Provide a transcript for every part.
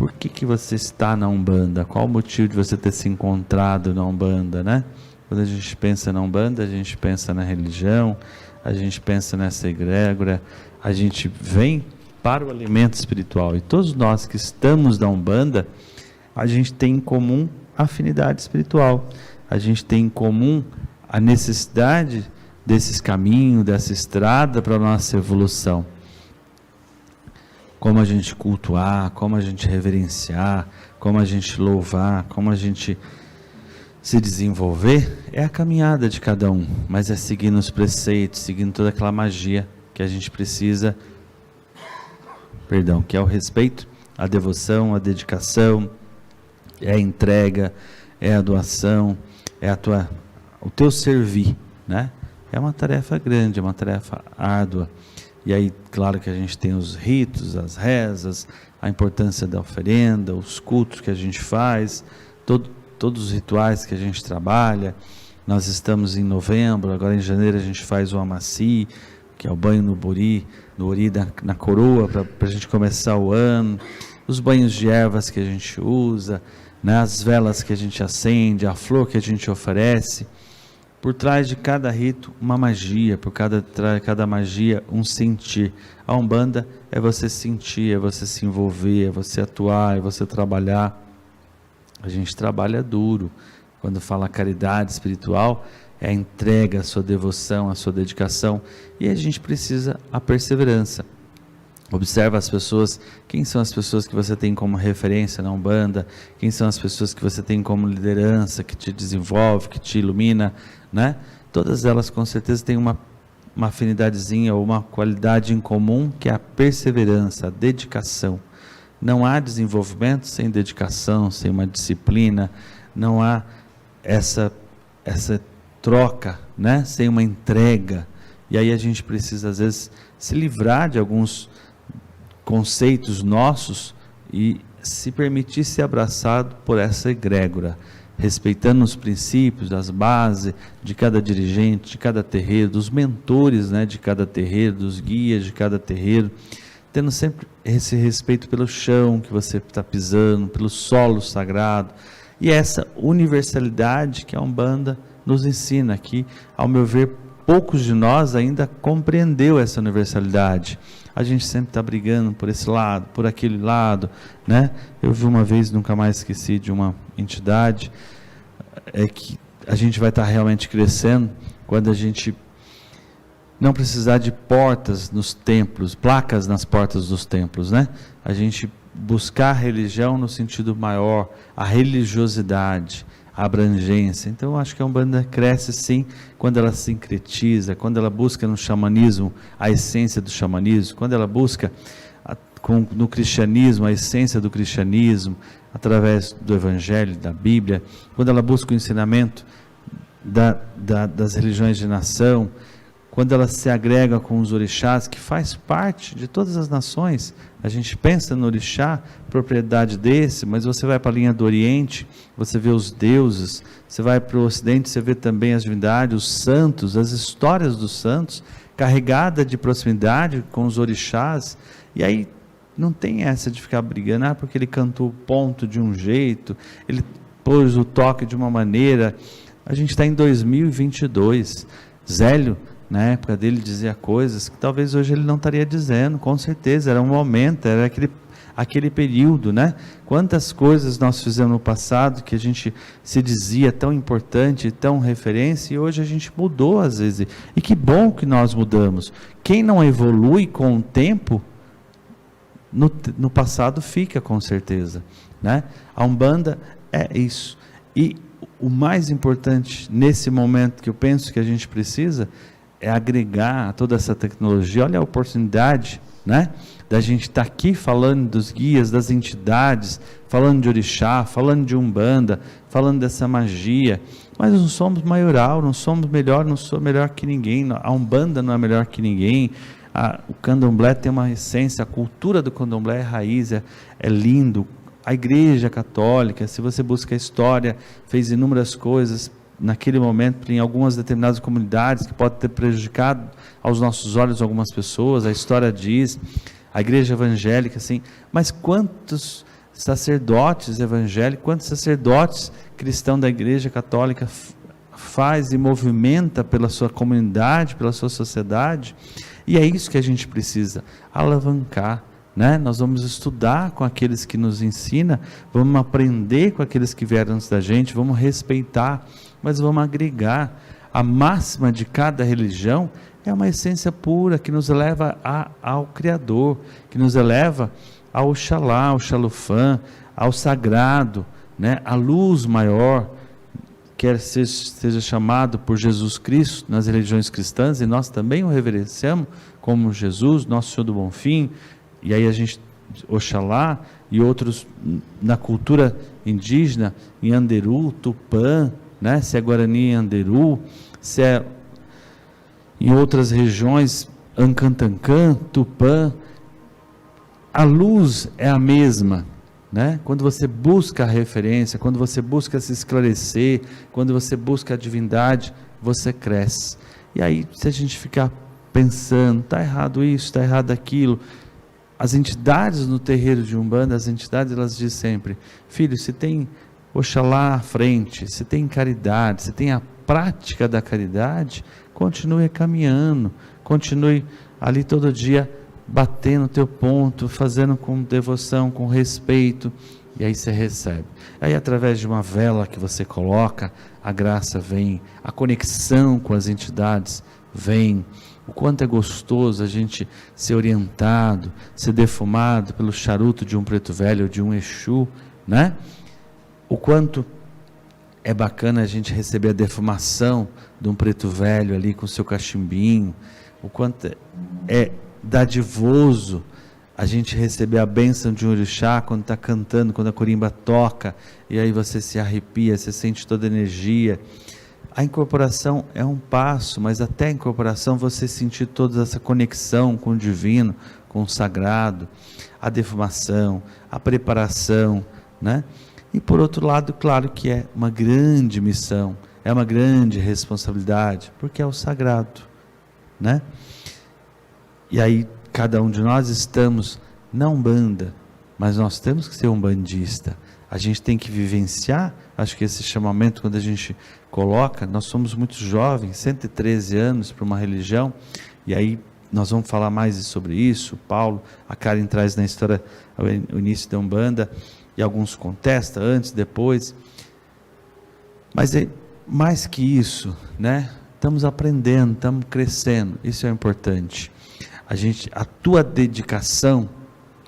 por que você está na Umbanda? Qual o motivo de você ter se encontrado na Umbanda, né? Quando a gente pensa na Umbanda, a gente pensa na religião, a gente pensa nessa egrégora, a gente vem para o alimento espiritual. E todos nós que estamos na Umbanda, a gente tem em comum a afinidade espiritual. A gente tem em comum a necessidade desses caminhos, dessa estrada para a nossa evolução. Como a gente cultuar, como a gente reverenciar, como a gente louvar, como a gente se desenvolver, é a caminhada de cada um, mas é seguindo os preceitos, seguindo toda aquela magia que a gente precisa, que é o respeito, a devoção, a dedicação, é a entrega, é a doação, é o teu servir, né? É uma tarefa grande, é uma tarefa árdua. E aí, claro que a gente tem os ritos, as rezas, a importância da oferenda, os cultos que a gente faz, todos os rituais que a gente trabalha. Nós estamos em novembro, agora em janeiro a gente faz o Amaci, que é o banho no ori na coroa, para a gente começar o ano, os banhos de ervas que a gente usa, né, as velas que a gente acende, a flor que a gente oferece. Por trás de cada rito, uma magia, por cada magia, um sentir. A Umbanda é você sentir, é você se envolver, é você atuar, é você trabalhar. A gente trabalha duro. Quando fala caridade espiritual, é a entrega, a sua devoção, a sua dedicação. E a gente precisa a perseverança. Observa as pessoas, quem são as pessoas que você tem como referência na Umbanda, quem são as pessoas que você tem como liderança, que te desenvolve, que te ilumina, né? Todas elas com certeza têm uma afinidadezinha ou uma qualidade em comum, que é a perseverança, a dedicação. Não há desenvolvimento sem dedicação, sem uma disciplina, não há essa troca, né? Sem uma entrega. E aí a gente precisa às vezes se livrar de alguns conceitos nossos e se permitir ser abraçado por essa egrégora, respeitando os princípios, as bases de cada dirigente, de cada terreiro, dos mentores, né, de cada terreiro, dos guias de cada terreiro, tendo sempre esse respeito pelo chão que você está pisando, pelo solo sagrado, e essa universalidade que a Umbanda nos ensina aqui. Ao meu ver, poucos de nós ainda compreendeu essa universalidade. A gente sempre está brigando por esse lado, por aquele lado, né? Eu vi uma vez, nunca mais esqueci, de uma entidade, que a gente vai estar realmente crescendo quando a gente não precisar de portas nos templos, placas nas portas dos templos, né? A gente buscar a religião no sentido maior, a religiosidade, a abrangência. Então eu acho que a Umbanda cresce sim quando ela sincretiza, quando ela busca no xamanismo a essência do xamanismo, quando ela busca no cristianismo a essência do cristianismo, através do evangelho, da Bíblia, quando ela busca o ensinamento das religiões de nação, quando ela se agrega com os orixás, que faz parte de todas as nações. A gente pensa no orixá, propriedade desse, mas você vai para a linha do Oriente, você vê os deuses, você vai para o Ocidente, você vê também as divindades, os santos, as histórias dos santos, carregada de proximidade com os orixás. E aí não tem essa de ficar brigando, porque ele cantou o ponto de um jeito, ele pôs o toque de uma maneira. A gente está em 2022, Zélio, na época dele, dizia coisas que talvez hoje ele não estaria dizendo, com certeza, era um momento, era aquele período, né? Quantas coisas nós fizemos no passado que a gente se dizia tão importante, tão referência, e hoje a gente mudou às vezes, e que bom que nós mudamos. Quem não evolui com o tempo, no passado fica, com certeza, né? A Umbanda é isso, e o mais importante nesse momento que eu penso que a gente precisa é agregar toda essa tecnologia. Olha a oportunidade, né, da gente estar aqui falando dos guias, das entidades, falando de orixá, falando de Umbanda, falando dessa magia, mas não somos maioral, não somos melhor, não sou melhor que ninguém, a Umbanda não é melhor que ninguém, o Candomblé tem uma essência, a cultura do Candomblé é raiz, é lindo. A Igreja Católica, se você busca a história, fez inúmeras coisas naquele momento, em algumas determinadas comunidades, que pode ter prejudicado aos nossos olhos algumas pessoas. A história diz, a Igreja Evangélica, assim, mas quantos sacerdotes evangélicos, quantos sacerdotes cristãos da Igreja Católica faz e movimenta pela sua comunidade, pela sua sociedade, e é isso que a gente precisa, alavancar, né? Nós vamos estudar com aqueles que nos ensinam, vamos aprender com aqueles que vieram antes da gente, vamos respeitar, mas vamos agregar. A máxima de cada religião é uma essência pura, que nos leva ao Criador, que nos eleva ao Oxalá, ao Xalufã, ao sagrado, né? A luz maior, quer seja chamado por Jesus Cristo nas religiões cristãs, e nós também o reverenciamos como Jesus, nosso Senhor do Bonfim, e aí a gente, Oxalá, e outros na cultura indígena, em Anderu, Tupã, né? Se é Guarani em Anderu, se é em outras regiões, Ancantancã, Tupã, a luz é a mesma, né? Quando você busca a referência, quando você busca se esclarecer, quando você busca a divindade, você cresce. E aí, se a gente ficar pensando, está errado isso, está errado aquilo, as entidades no terreiro de Umbanda, as entidades, elas dizem sempre, filho, se tem Oxalá à frente, se tem caridade, se tem a prática da caridade, continue caminhando, continue ali todo dia batendo o teu ponto, fazendo com devoção, com respeito, e aí você recebe. Aí através de uma vela que você coloca, a graça vem, a conexão com as entidades vem. O quanto é gostoso a gente ser orientado, ser defumado pelo charuto de um preto velho ou de um Exu, né? O quanto é bacana a gente receber a defumação de um preto velho ali com o seu cachimbinho, o quanto é dadivoso a gente receber a bênção de um orixá quando está cantando, quando a corimba toca, e aí você se arrepia, você sente toda a energia. A incorporação é um passo, mas até a incorporação você sentir toda essa conexão com o divino, com o sagrado, a defumação, a preparação, né? E por outro lado, claro que é uma grande missão, é uma grande responsabilidade, porque é o sagrado, né? E aí, cada um de nós estamos na Umbanda, mas nós temos que ser umbandista. A gente tem que vivenciar, acho que esse chamamento, quando a gente coloca, nós somos muito jovens, 113 anos para uma religião, e aí nós vamos falar mais sobre isso. Paulo, a Karen traz na história o início da Umbanda, e alguns contestam, antes, depois, mas é mais que isso, né? Estamos aprendendo, estamos crescendo, isso é importante. A tua dedicação,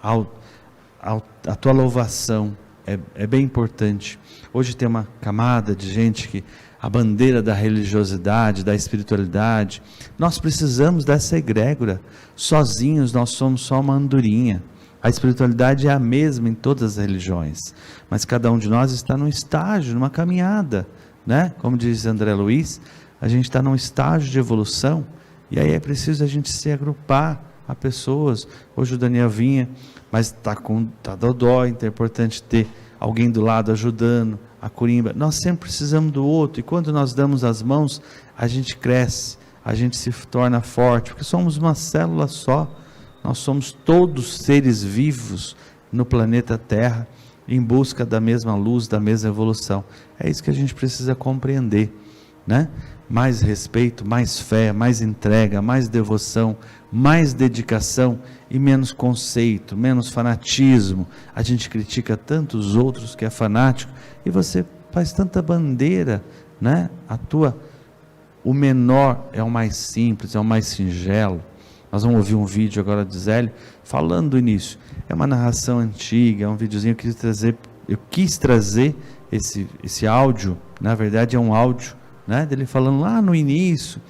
a tua louvação é bem importante. Hoje tem uma camada de gente que a bandeira da religiosidade, da espiritualidade, nós precisamos dessa egrégora. Sozinhos nós somos só uma andorinha. A espiritualidade é a mesma em todas as religiões, mas cada um de nós está num estágio, numa caminhada, né? Como diz André Luiz, a gente está num estágio de evolução, e aí é preciso a gente se agrupar a pessoas. Hoje o Daniel vinha, mas tá dodói, então é importante ter alguém do lado ajudando, a corimba. Nós sempre precisamos do outro, e quando nós damos as mãos, a gente cresce, a gente se torna forte, porque somos uma célula só. Nós somos todos seres vivos no planeta Terra, em busca da mesma luz, da mesma evolução. É isso que a gente precisa compreender, né? Mais respeito, mais fé, mais entrega, mais devoção, mais dedicação e menos conceito, menos fanatismo. A gente critica tantos outros que é fanático, e você faz tanta bandeira, né? O menor é o mais simples, é o mais singelo. Nós vamos ouvir um vídeo agora de Zélio falando do início. É uma narração antiga, é um videozinho que eu quis trazer esse áudio. Na verdade é um áudio, né, dele falando lá no início,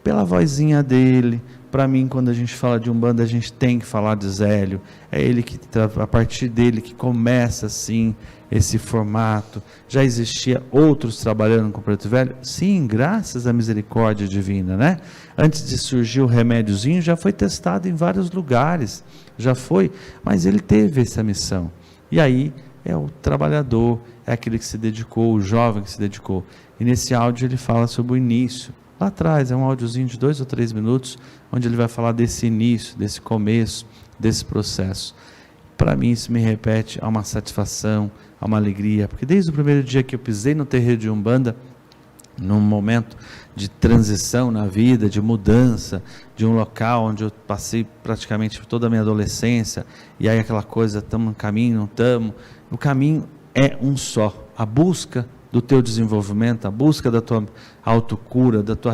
pela vozinha dele. Para mim, quando a gente fala de Umbanda, a gente tem que falar de Zélio. É ele que, a partir dele, que começa assim esse formato. Já existia outros trabalhando com o Preto Velho? Sim, graças à misericórdia divina, né? Antes de surgir o remédiozinho, já foi testado em vários lugares, já foi, mas ele teve essa missão. E aí é o trabalhador, é aquele que se dedicou, o jovem que se dedicou. E nesse áudio ele fala sobre o início. Lá atrás, é um áudiozinho de 2 ou 3 minutos, onde ele vai falar desse início, desse começo, desse processo. para mim isso me repete a uma satisfação, a uma alegria, porque desde o primeiro dia que eu pisei no terreiro de Umbanda, num momento de transição na vida, de mudança, de um local onde eu passei praticamente toda a minha adolescência, e aí aquela coisa, estamos no caminho, não estamos, o caminho é um só, a busca do teu desenvolvimento, a busca da tua autocura, da tua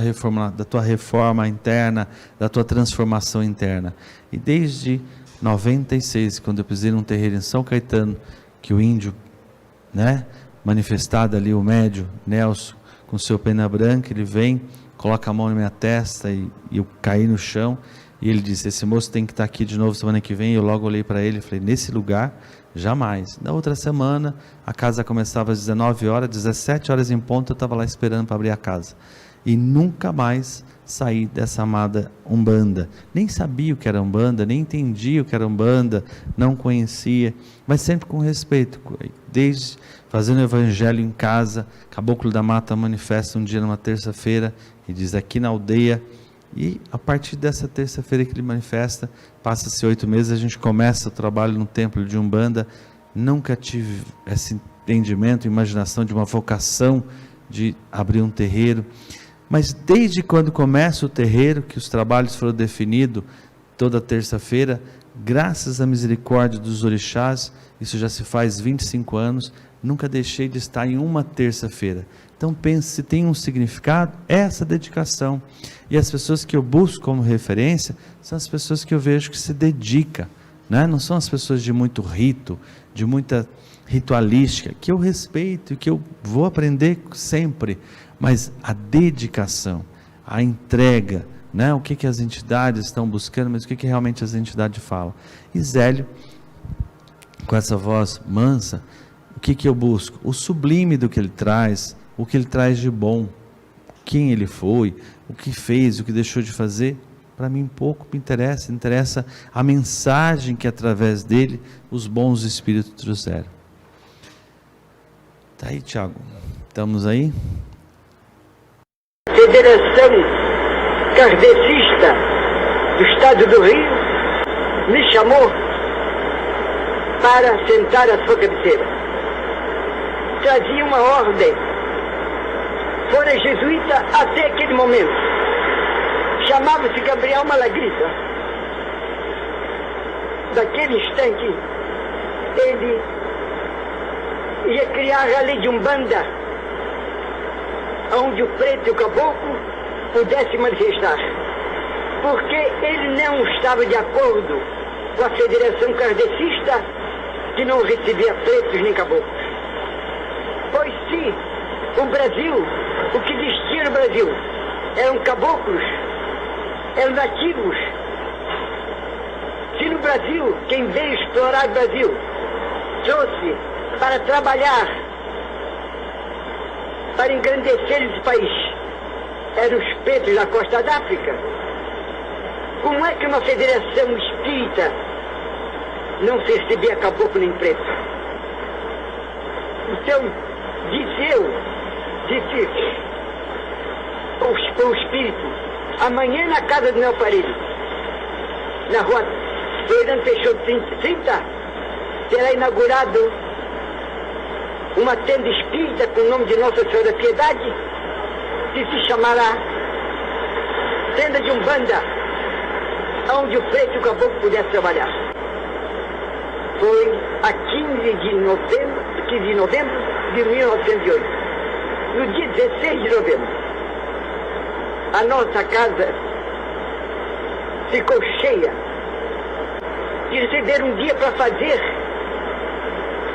reforma interna, da tua transformação interna. E desde 96, quando eu pisei num terreiro em São Caetano, que o índio, manifestado ali, o médio Nelson, com seu pena branca, ele vem, coloca a mão na minha testa e eu caí no chão, e ele disse, esse moço tem que estar aqui de novo semana que vem. Eu logo olhei para ele e falei, nesse lugar, jamais. Na outra semana, a casa começava às 19 horas, 17 horas em ponto, eu estava lá esperando para abrir a casa. E nunca mais saí dessa amada Umbanda. Nem sabia o que era Umbanda, nem entendia o que era Umbanda, não conhecia, mas sempre com respeito. Desde fazendo o evangelho em casa, Caboclo da Mata manifesta um dia numa terça-feira e diz aqui na aldeia, e a partir dessa terça-feira que ele manifesta, passa-se 8 meses, a gente começa o trabalho no templo de Umbanda. Nunca tive esse entendimento, imaginação de uma vocação de abrir um terreiro, mas desde quando começa o terreiro, que os trabalhos foram definidos toda terça-feira, graças à misericórdia dos orixás, isso já se faz 25 anos, nunca deixei de estar em uma terça-feira. Então pense, se tem um significado, é essa dedicação. E as pessoas que eu busco como referência, são as pessoas que eu vejo que se dedicam, não são as pessoas de muito rito, de muita ritualística, que eu respeito e que eu vou aprender sempre, mas a dedicação, a entrega, o que as entidades estão buscando, mas o que realmente as entidades falam. E Zélio, com essa voz mansa, o que eu busco? O sublime do que ele traz, o que ele traz de bom, quem ele foi, o que fez, o que deixou de fazer, para mim pouco me interessa a mensagem que através dele os bons espíritos trouxeram. Tá aí, Tiago, estamos aí? Federação Kardecista do Estado do Rio me chamou para sentar à sua cabeceira. Trazia uma ordem, fora jesuíta até aquele momento, chamava-se Gabriel Malagrita. Daquele instante, ele ia criar a lei de Umbanda, onde o preto e o caboclo pudessem manifestar, porque ele não estava de acordo com a Federação Kardecista, que não recebia pretos nem caboclos. Pois se o Brasil, o que distingue no Brasil, eram caboclos, eram nativos, se no Brasil, quem veio explorar o Brasil, trouxe para trabalhar, para engrandecer esse país, eram os pretos da costa da África, como é que uma federação espírita não se recebia caboclo nem preto? Então, disse o espírito, amanhã na casa do meu parede, na rua Fernando Peixoto 30, será inaugurado uma tenda espírita com o nome de Nossa Senhora da Piedade, que se chamará Tenda de Umbanda, onde o preto e o caboclo pudessem trabalhar. Foi a 15 de novembro de 1908. No dia 16 de novembro, a nossa casa ficou cheia de receber um dia para fazer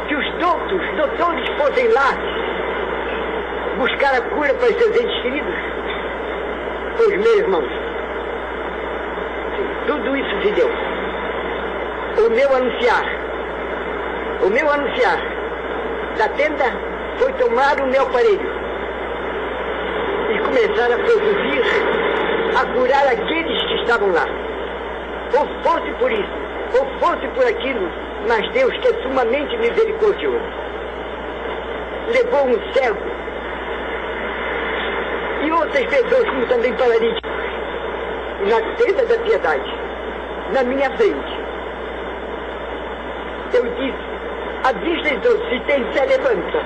que os doutores fossem lá buscar a cura para os seus entes queridos. Pois, meus irmãos, tudo isso se deu. O meu anunciar da tenda foi tomar o meu aparelho e começar a produzir, a curar aqueles que estavam lá. Ou fosse por isso, ou fosse por aquilo, mas Deus, que é sumamente misericordioso, levou um cego e outras pessoas, como também paralíticos, na tenda da piedade, na minha frente. Eu disse, a vista então, se tem fé, levanta.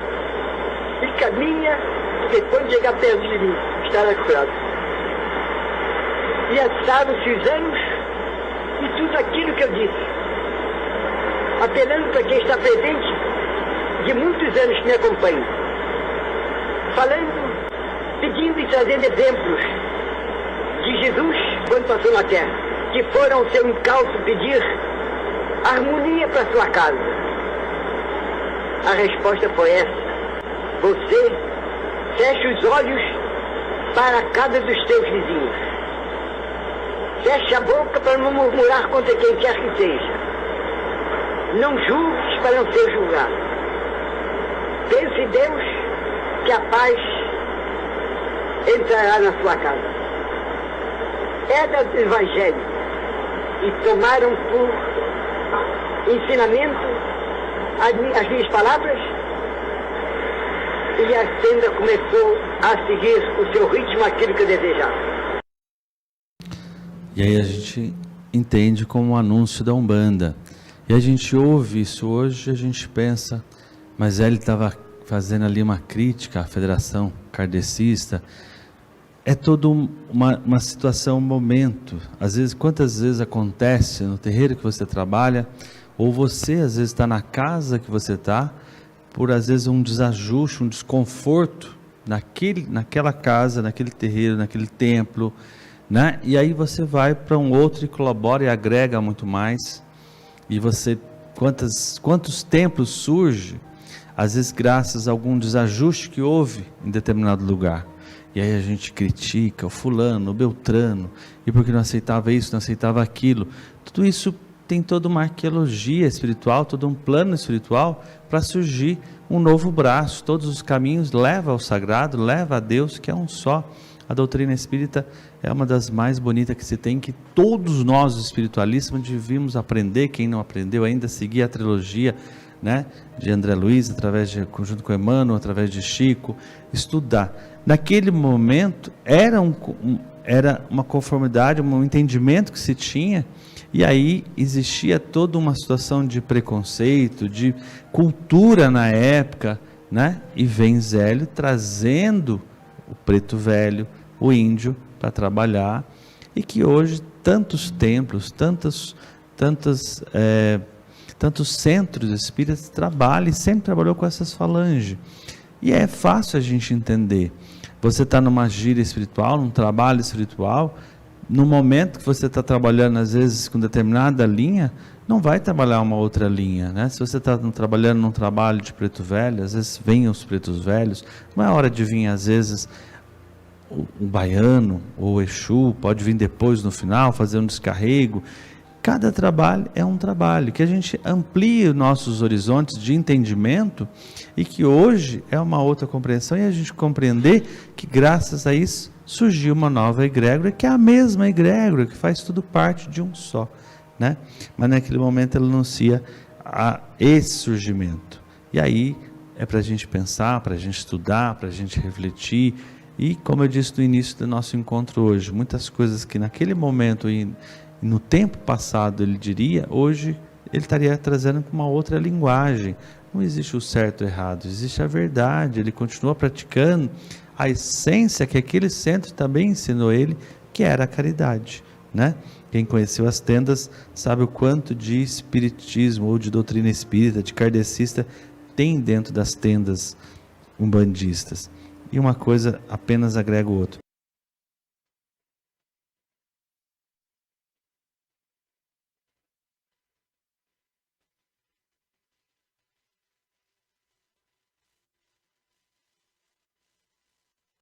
E caminha, porque quando chegar perto de mim, estará curado. E passaram-se os anos, e tudo aquilo que eu disse, apelando para quem está presente, de muitos anos que me acompanham, falando, pedindo e trazendo exemplos de Jesus quando passou na terra, que foram ao seu encalço pedir harmonia para sua casa. A resposta foi essa: você fecha os olhos para a casa dos teus vizinhos, fecha a boca para não murmurar contra quem quer que seja, não julgues para não ser julgado, pense em Deus que a paz entrará na sua casa. É do Evangelho, e tomaram por ensinamento as minhas palavras, e a tenda começou a seguir o seu ritmo, aquilo que eu desejava. E aí a gente entende como um anúncio da Umbanda, e a gente ouve isso hoje, a gente pensa, mas ele estava fazendo ali uma crítica à Federação Kardecista. É toda uma situação, um momento. Às vezes, quantas vezes acontece no terreiro que você trabalha, ou você às vezes está na casa que você está, por às vezes um desajuste, um desconforto naquela casa, naquele terreiro, naquele templo, né? E aí você vai para um outro e colabora e agrega muito mais. E você, quantos templos surgem, às vezes graças a algum desajuste que houve em determinado lugar. E aí a gente critica o fulano, o beltrano, e porque não aceitava isso, não aceitava aquilo. Tudo isso tem toda uma arqueologia espiritual, todo um plano espiritual para surgir um novo braço. Todos os caminhos levam ao sagrado, levam a Deus, que é um só. A doutrina espírita é uma das mais bonitas que se tem, que todos nós espiritualistas devíamos aprender. Quem não aprendeu ainda, seguir a trilogia, né, de André Luiz, junto com Emmanuel, através de Chico, estudar. Naquele momento era uma conformidade, um entendimento que se tinha, e aí existia toda uma situação de preconceito, de cultura na época, né? E vem Zélio trazendo o preto velho, o índio, para trabalhar, e que hoje tantos templos, tantos centros espíritas trabalham, e sempre trabalhou com essas falanges. E é fácil a gente entender. Você está numa gíria espiritual, num trabalho espiritual, no momento que você está trabalhando, às vezes, com determinada linha, não vai trabalhar uma outra linha, né? Se você está trabalhando num trabalho de preto velho, às vezes vêm os pretos velhos, não é hora de vir, às vezes, o baiano ou o Exu, pode vir depois, no final, fazer um descarrego. Cada trabalho é um trabalho, que a gente amplie os nossos horizontes de entendimento, e que hoje é uma outra compreensão, e a gente compreender que graças a isso surgiu uma nova egrégora, que é a mesma egrégora, que faz tudo parte de um só, né? Mas naquele momento ela anuncia esse surgimento, e aí é para a gente pensar, para a gente estudar, para a gente refletir, e como eu disse no início do nosso encontro hoje, muitas coisas que naquele momento e no tempo passado ele diria, hoje ele estaria trazendo com uma outra linguagem. Não existe o certo e o errado, existe a verdade. Ele continua praticando a essência que aquele centro também ensinou ele, que era a caridade, né? Quem conheceu as tendas sabe o quanto de espiritismo ou de doutrina espírita, de kardecista, tem dentro das tendas umbandistas. E uma coisa apenas agrega o outro.